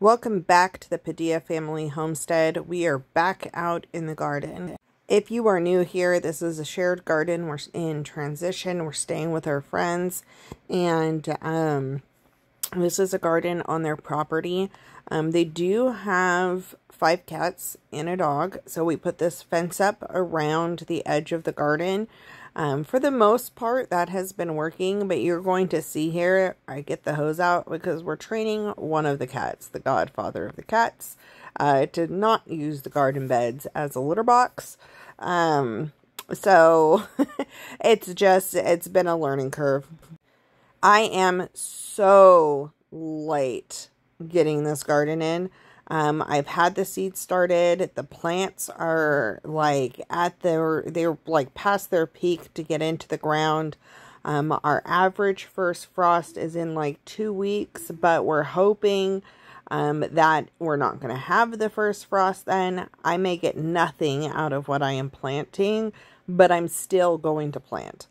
Welcome back to the Padilla Family Homestead. We are back out in the garden. If you are new here, this is a shared garden. We're in transition. We're staying with our friends. And this is a garden on their property. They do have 5 cats and a dog. So we put this fence up around the edge of the garden. For the most part, that has been working, but you're going to see here, I get the hose out because we're training one of the cats, the godfather of the cats, to not use the garden beds as a litter box. So it's been a learning curve. I am so late getting this garden in. I've had the seeds started. The plants are like they're like past their peak to get into the ground. Our average first frost is in like 2 weeks, but we're hoping that we're not going to have the first frost then. I may get nothing out of what I am planting, but I'm still going to plant.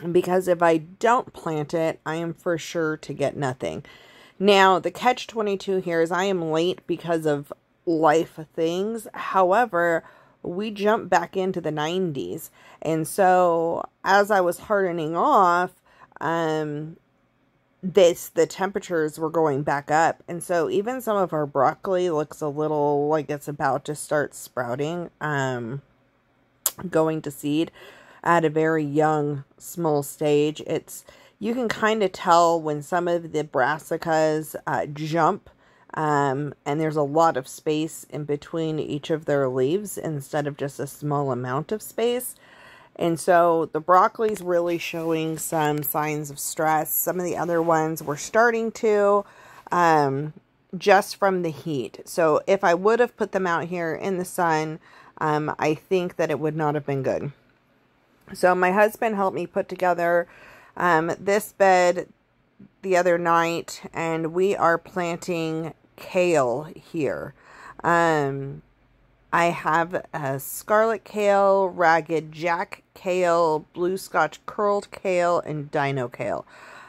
Because if I don't plant it, I am for sure to get nothing. Now, the catch-22 here is I am late because of life things. However, we jumped back into the 90s. And so, as I was hardening off, the temperatures were going back up. And so, even some of our broccoli looks a little like it's about to start sprouting, going to seed at a very young, small stage. You can kind of tell when some of the brassicas jump, and there's a lot of space in between each of their leaves instead of just a small amount of space. And so the broccoli's really showing some signs of stress. Some of the other ones were starting to, just from the heat. So if I would have put them out here in the sun, I think that it would not have been good. So my husband helped me put together this bed the other night, and we are planting kale here. I have a scarlet kale, ragged jack kale, blue scotch curled kale, and dino kale.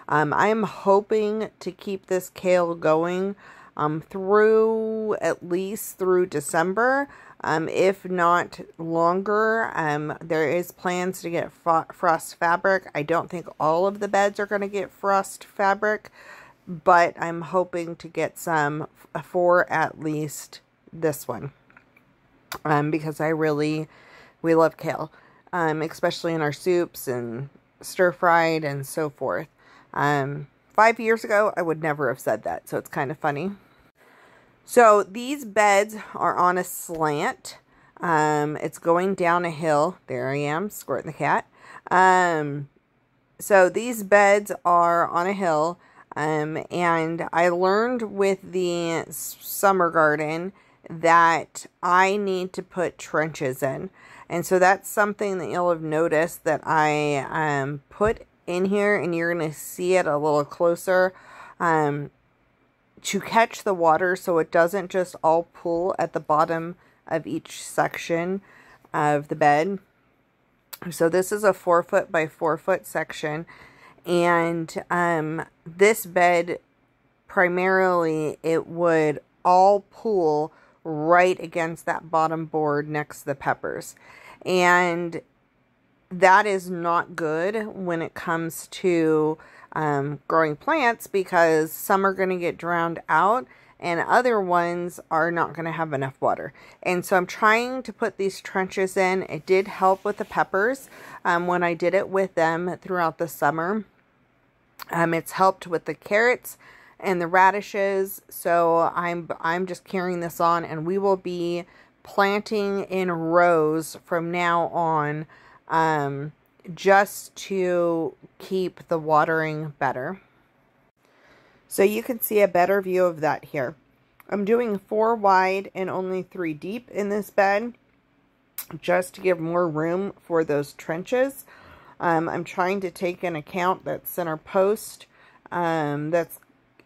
I am hoping to keep this kale going through at least through December. If not longer. There is plans to get frost fabric. I don't think all of the beds are going to get frost fabric, but I'm hoping to get some for at least this one. Because we love kale, especially in our soups and stir-fried and so forth. 5 years ago, I would never have said that, so it's kind of funny. So these beds are on a slant. It's going down a hill. There I am, squirting the cat. So these beds are on a hill. And I learned with the summer garden that I need to put trenches in. And so that's something that you'll have noticed that I put in here, and you're going to see it a little closer. To catch the water so it doesn't just all pool at the bottom of each section of the bed. So this is a 4 foot by 4 foot section, and this bed primarily it would all pool right against that bottom board next to the peppers, and that is not good when it comes to growing plants, because some are going to get drowned out and other ones are not going to have enough water. And so I'm trying to put these trenches in. It did help with the peppers when I did it with them throughout the summer. It's helped with the carrots and the radishes. So I'm just carrying this on, and we will be planting in rows from now on, just to keep the watering better. So you can see a better view of that here. I'm doing 4 wide and only 3 deep in this bed, just to give more room for those trenches. I'm trying to take in account that center post that's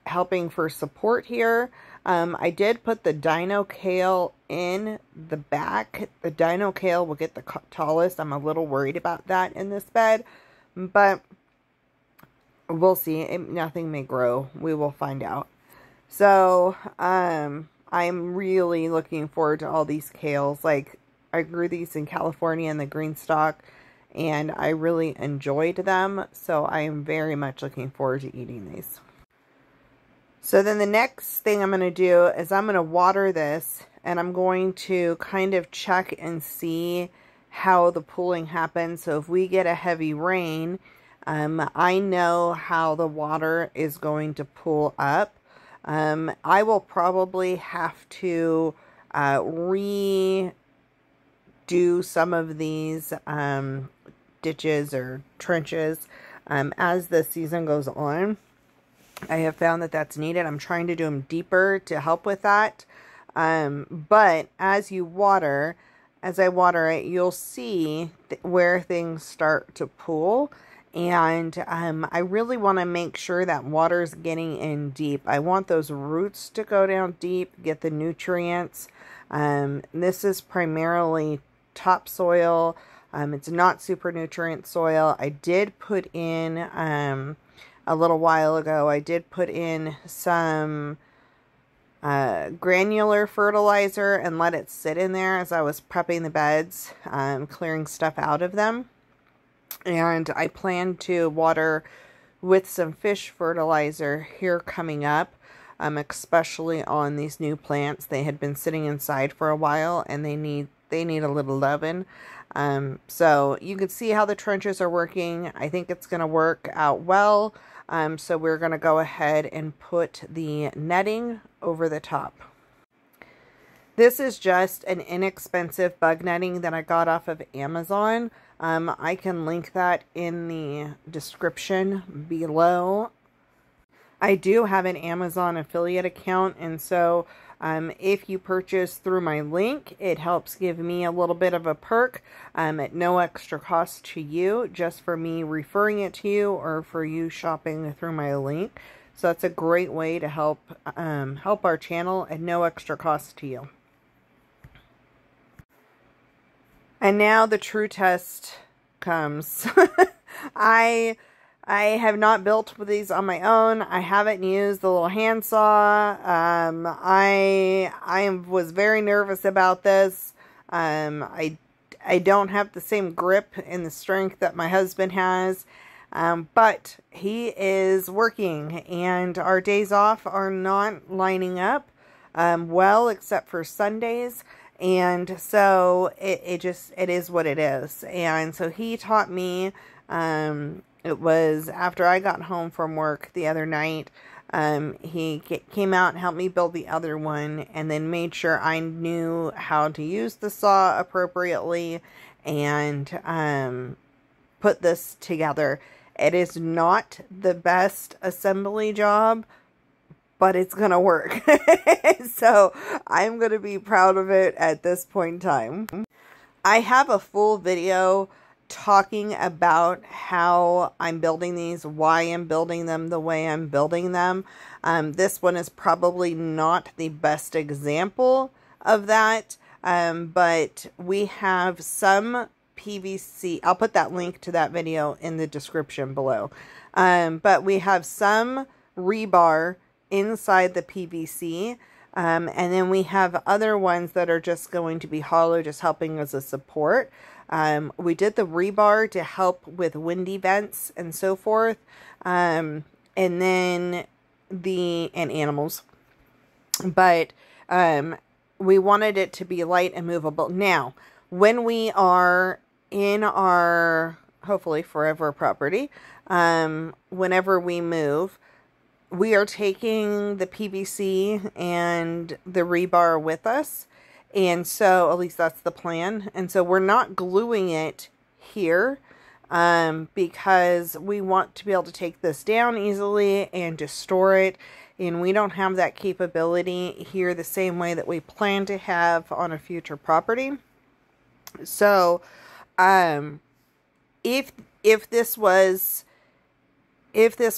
helping for support here. I did put the dino kale in the back. The dino kale will get the tallest. I'm a little worried about that in this bed, but we'll see. Nothing may grow. We will find out. So, I'm really looking forward to all these kales. Like, I grew these in California in the GreenStalk, and I really enjoyed them. So I am very much looking forward to eating these. So then the next thing I'm going to do is I'm going to water this, and I'm going to kind of check and see how the pooling happens. So if we get a heavy rain, I know how the water is going to pool up. I will probably have to redo some of these ditches or trenches as the season goes on. I have found that that's needed. I'm trying to do them deeper to help with that. But as I water it, you'll see where things start to pool. And I really want to make sure that water's getting in deep. I want those roots to go down deep, get the nutrients. This is primarily topsoil. It's not super nutrient soil. I did put in, a little while ago, I did put in some granular fertilizer and let it sit in there as I was prepping the beds, clearing stuff out of them. And I plan to water with some fish fertilizer here coming up, especially on these new plants. They had been sitting inside for a while, and they need a little loving. So you can see how the trenches are working. I think it's going to work out well. So we're going to go ahead and put the netting over the top. This is just an inexpensive bug netting that I got off of Amazon. I can link that in the description below. I do have an Amazon affiliate account, and so if you purchase through my link, it helps give me a little bit of a perk at no extra cost to you, just for me referring it to you or for you shopping through my link. So that's a great way to help our channel at no extra cost to you. And now the true test comes. I have not built with these on my own. I haven't used the little handsaw. I was very nervous about this. I don't have the same grip and the strength that my husband has. But he is working, and our days off are not lining up well, except for Sundays. And so it is what it is. And so he taught me, it was after I got home from work the other night, he came out and helped me build the other one, and then made sure I knew how to use the saw appropriately and put this together. It is not the best assembly job, but it's going to work. So I'm going to be proud of it at this point in time. I have a full video talking about how I'm building these, why I'm building them the way I'm building them. This one is probably not the best example of that, but we have some PVC. I'll put that link to that video in the description below. But we have some rebar inside the PVC, and then we have other ones that are just going to be hollow, just helping as a support. We did the rebar to help with wind events and so forth, and then and animals, but we wanted it to be light and movable. Now, when we are in our hopefully forever property, whenever we move, we are taking the PVC and the rebar with us. And so, at least that's the plan. And so we're not gluing it here, because we want to be able to take this down easily and to store it. And we don't have that capability here the same way that we plan to have on a future property. So, if this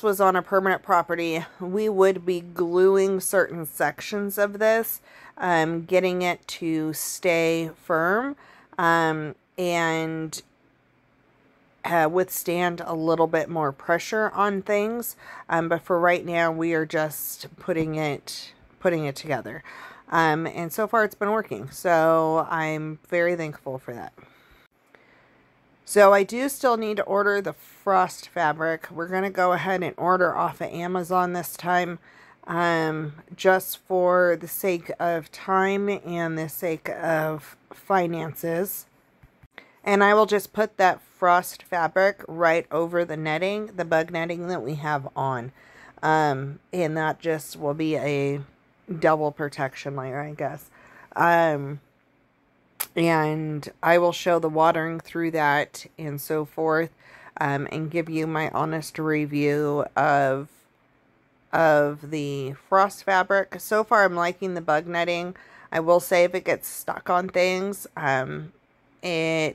was on a permanent property, we would be gluing certain sections of this, getting it to stay firm. And withstand a little bit more pressure on things. But for right now, we are just putting it together. And so far it's been working. So I'm very thankful for that. So I do still need to order the frost fabric. We're going to go ahead and order off of Amazon this time, just for the sake of time and the sake of finances. And I will just put that frost fabric right over the netting, the bug netting that we have on. And that just will be a double protection layer, I guess. And I will show the watering through that and so forth, and give you my honest review of the frost fabric. So far, I'm liking the bug netting. I will say if it gets stuck on things, the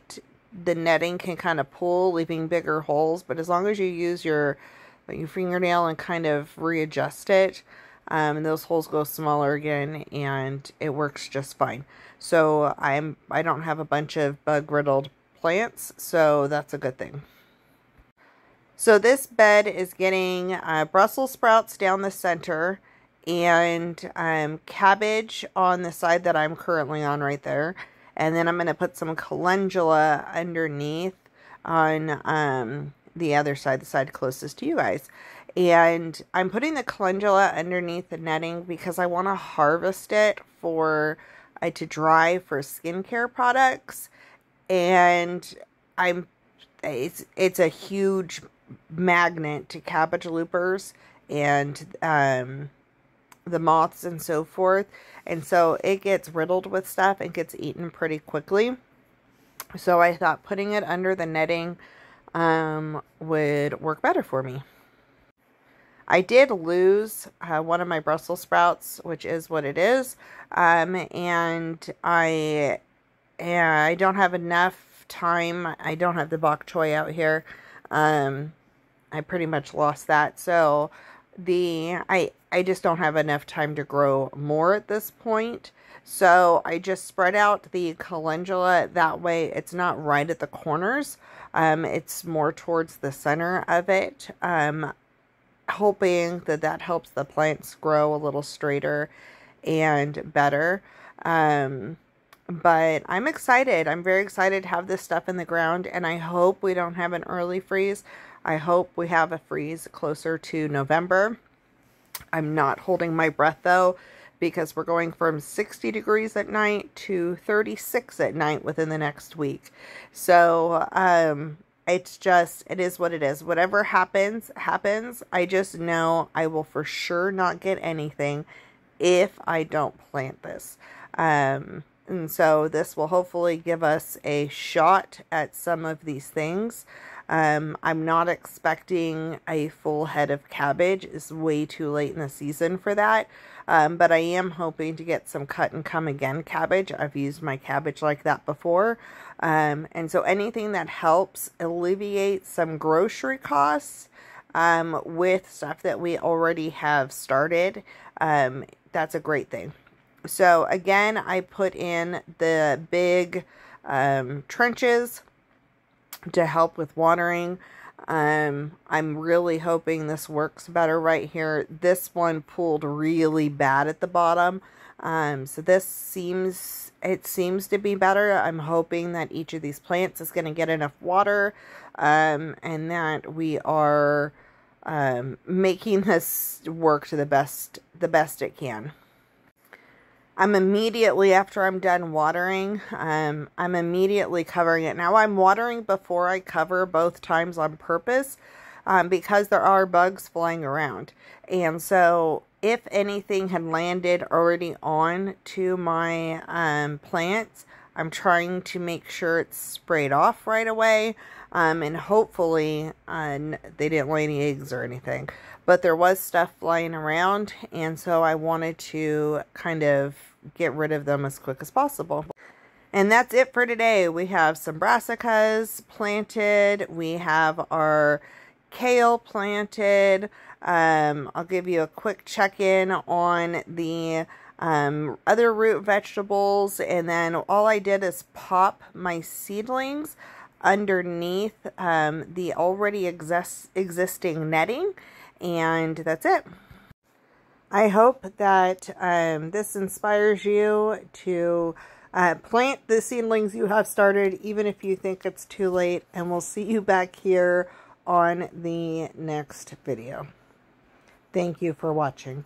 netting can kind of pull, leaving bigger holes. But as long as you use your fingernail and kind of readjust it, those holes go smaller again, and it works just fine. So I don't have a bunch of bug riddled plants, so that's a good thing. So this bed is getting Brussels sprouts down the center, and cabbage on the side that I'm currently on right there. And then I'm going to put some calendula underneath on the other side, the side closest to you guys. And I'm putting the calendula underneath the netting because I want to harvest it for to dry for skincare products. And it's a huge magnet to cabbage loopers and the moths and so forth. And so it gets riddled with stuff and gets eaten pretty quickly. So I thought putting it under the netting would work better for me. I did lose one of my Brussels sprouts, which is what it is. And I don't have enough time. I don't have the bok choy out here. I pretty much lost that. So I just don't have enough time to grow more at this point. So I just spread out the calendula. That way it's not right at the corners. It's more towards the center of it. Hoping that helps the plants grow a little straighter and better. But I'm excited. I'm very excited to have this stuff in the ground, and I hope we don't have an early freeze. I hope we have a freeze closer to November. I'm not holding my breath though, because we're going from 60 degrees at night to 36 at night within the next week. So, it is what it is. Whatever happens, happens. I just know I will for sure not get anything if I don't plant this. And so this will hopefully give us a shot at some of these things. I'm not expecting a full head of cabbage. It's way too late in the season for that. But I am hoping to get some cut and come again cabbage. I've used my cabbage like that before. And so anything that helps alleviate some grocery costs with stuff that we already have started, that's a great thing. So again, I put in the big trenches to help with watering. I'm really hoping this works better right here. This one pulled really bad at the bottom. So this seems to be better. I'm hoping that each of these plants is going to get enough water, and that we are making this work to the best it can. I'm immediately, after I'm done watering, I'm immediately covering it. Now I'm watering before I cover both times on purpose, because there are bugs flying around. And so if anything had landed already on to my plants, I'm trying to make sure it's sprayed off right away. And hopefully they didn't lay any eggs or anything. But there was stuff flying around, and so I wanted to kind of get rid of them as quick as possible. And that's it for today. We have some brassicas planted. We have our kale planted. I'll give you a quick check-in on the other root vegetables. And then all I did is pop my seedlings underneath the already existing netting, and that's it. I hope that this inspires you to plant the seedlings you have started, even if you think it's too late, and we'll see you back here on the next video. Thank you for watching.